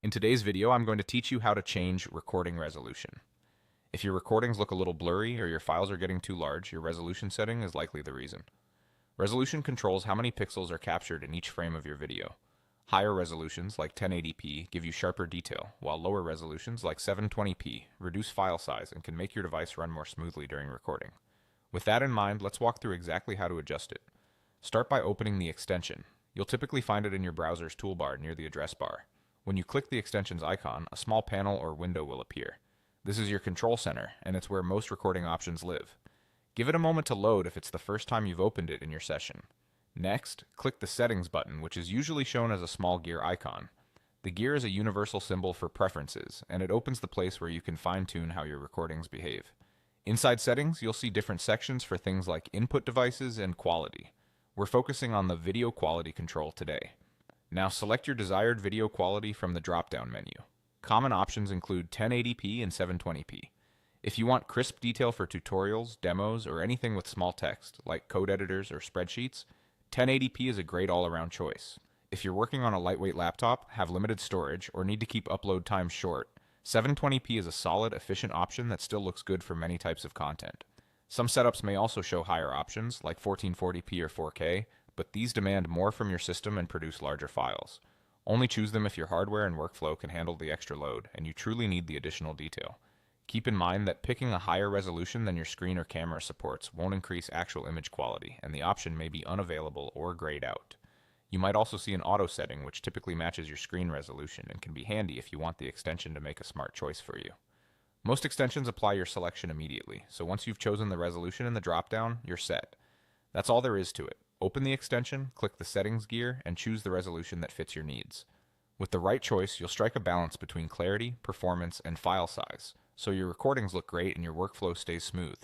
In today's video, I'm going to teach you how to change recording resolution. If your recordings look a little blurry or your files are getting too large, your resolution setting is likely the reason. Resolution controls how many pixels are captured in each frame of your video. Higher resolutions, like 1080p, give you sharper detail, while lower resolutions, like 720p, reduce file size and can make your device run more smoothly during recording. With that in mind, let's walk through exactly how to adjust it. Start by opening the extension. You'll typically find it in your browser's toolbar near the address bar. When you click the extension's icon, a small panel or window will appear. This is your control center, and it's where most recording options live. Give it a moment to load if it's the first time you've opened it in your session. Next, click the Settings button, which is usually shown as a small gear icon. The gear is a universal symbol for preferences, and it opens the place where you can fine-tune how your recordings behave. Inside Settings, you'll see different sections for things like input devices and quality. We're focusing on the video quality control today. Now select your desired video quality from the drop-down menu. Common options include 1080p and 720p. If you want crisp detail for tutorials, demos, or anything with small text, like code editors or spreadsheets, 1080p is a great all-around choice. If you're working on a lightweight laptop, have limited storage, or need to keep upload times short, 720p is a solid, efficient option that still looks good for many types of content. Some setups may also show higher options, like 1440p or 4K, but these demand more from your system and produce larger files. Only choose them if your hardware and workflow can handle the extra load, and you truly need the additional detail. Keep in mind that picking a higher resolution than your screen or camera supports won't increase actual image quality, and the option may be unavailable or grayed out. You might also see an auto setting, which typically matches your screen resolution and can be handy if you want the extension to make a smart choice for you. Most extensions apply your selection immediately, so once you've chosen the resolution in the dropdown, you're set. That's all there is to it. Open the extension, click the Settings gear, and choose the resolution that fits your needs. With the right choice, you'll strike a balance between clarity, performance, and file size, so your recordings look great and your workflow stays smooth.